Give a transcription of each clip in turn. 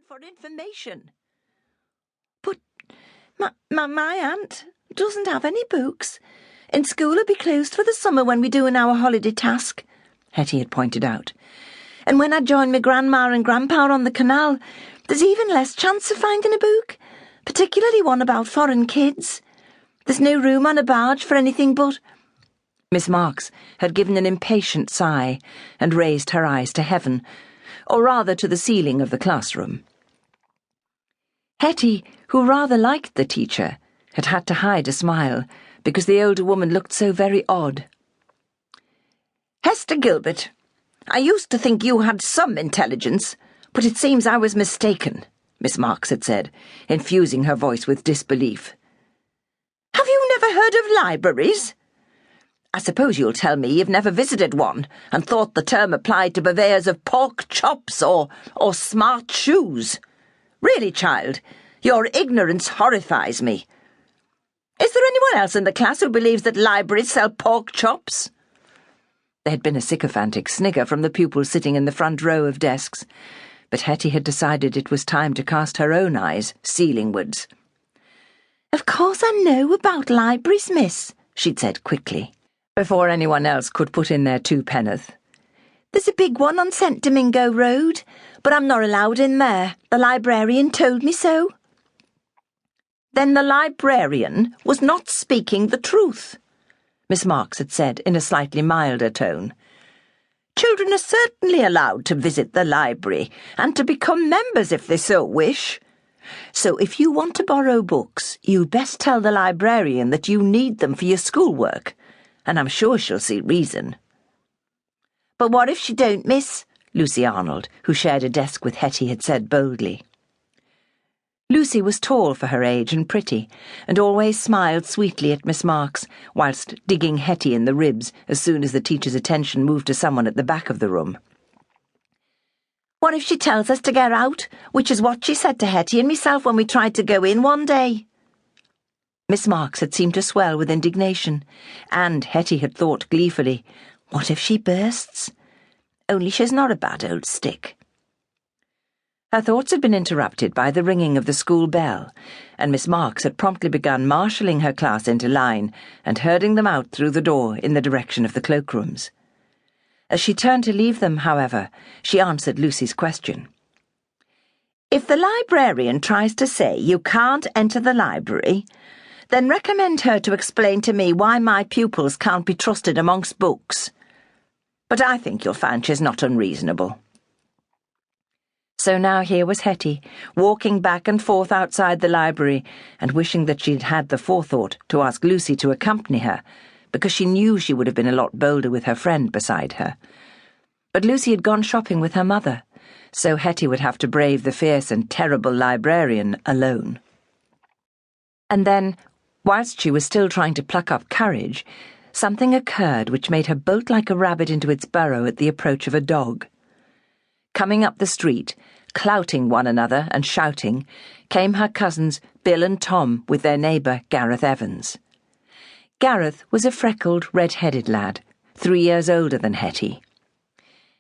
for information. But my aunt doesn't have any books, and school will be closed for the summer when we're doing our holiday task, Hetty had pointed out. And when I join my grandma and grandpa on the canal, there's even less chance of finding a book, particularly one about foreign kids. There's no room on a barge for anything but... Miss Marks had given an impatient sigh and raised her eyes to heaven, or rather to the ceiling of the classroom. Hetty, who rather liked the teacher, had to hide a smile because the older woman looked so very odd. "Hetty Gilbert, I used to think you had some intelligence, but it seems I was mistaken," Miss Marks had said, infusing her voice with disbelief. "Have you never heard of libraries? I suppose you'll tell me you've never visited one and thought the term applied to purveyors of pork chops or smart shoes. Really, child, your ignorance horrifies me. Is there anyone else in the class who believes that libraries sell pork chops?" There had been a sycophantic snigger from the pupils sitting in the front row of desks, but Hetty had decided it was time to cast her own eyes ceilingwards. "Of course I know about libraries, miss," she'd said quickly, before anyone else could put in their two penn'orth. "There's a big one on St. Domingo Road, but I'm not allowed in there. The librarian told me so." "Then the librarian was not speaking the truth," Miss Marks had said in a slightly milder tone. "Children are certainly allowed to visit the library and to become members if they so wish. So if you want to borrow books, you'd best tell the librarian that you need them for your schoolwork, and I'm sure she'll see reason." "But what if she don't, miss?" Lucy Arnold, who shared a desk with Hetty, had said boldly. Lucy was tall for her age and pretty, and always smiled sweetly at Miss Marks, whilst digging Hetty in the ribs as soon as the teacher's attention moved to someone at the back of the room. "What if she tells us to get out, which is what she said to Hetty and myself when we tried to go in one day?" Miss Marks had seemed to swell with indignation, and Hetty had thought gleefully, what if she bursts? Only she's not a bad old stick. Her thoughts had been interrupted by the ringing of the school bell, and Miss Marks had promptly begun marshalling her class into line and herding them out through the door in the direction of the cloakrooms. As she turned to leave them, however, she answered Lucy's question. "If the librarian tries to say you can't enter the library, then recommend her to explain to me why my pupils can't be trusted amongst books. But I think you'll find she's not unreasonable." So now here was Hetty, walking back and forth outside the library and wishing that she'd had the forethought to ask Lucy to accompany her, because she knew she would have been a lot bolder with her friend beside her. But Lucy had gone shopping with her mother, so Hetty would have to brave the fierce and terrible librarian alone. And then, whilst she was still trying to pluck up courage, something occurred which made her bolt like a rabbit into its burrow at the approach of a dog. Coming up the street, clouting one another and shouting, came her cousins Bill and Tom with their neighbour Gareth Evans. Gareth was a freckled, red-headed lad, 3 years older than Hetty.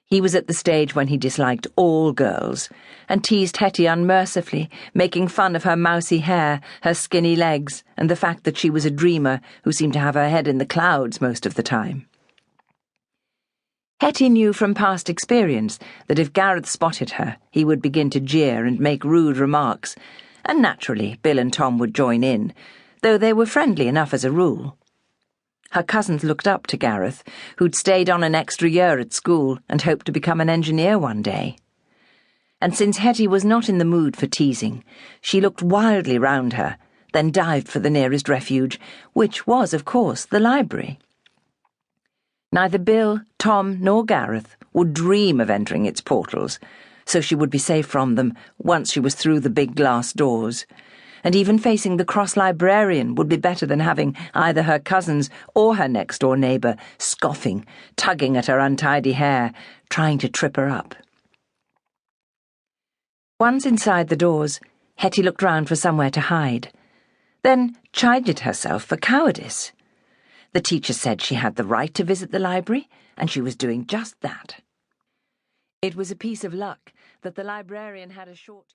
He was at the stage when he disliked all girls, and teased Hetty unmercifully, making fun of her mousy hair, her skinny legs, and the fact that she was a dreamer who seemed to have her head in the clouds most of the time. Hetty knew from past experience that if Gareth spotted her, he would begin to jeer and make rude remarks, and naturally Bill and Tom would join in, though they were friendly enough as a rule. Her cousins looked up to Gareth, who'd stayed on an extra year at school and hoped to become an engineer one day. And since Hetty was not in the mood for teasing, she looked wildly round her, then dived for the nearest refuge, which was, of course, the library. Neither Bill, Tom, nor Gareth would dream of entering its portals, so she would be safe from them once she was through the big glass doors, and even facing the cross-librarian would be better than having either her cousins or her next-door neighbour scoffing, tugging at her untidy hair, trying to trip her up. Once inside the doors, Hetty looked round for somewhere to hide, then chided herself for cowardice. The teacher said she had the right to visit the library, and she was doing just that. It was a piece of luck that the librarian had a short...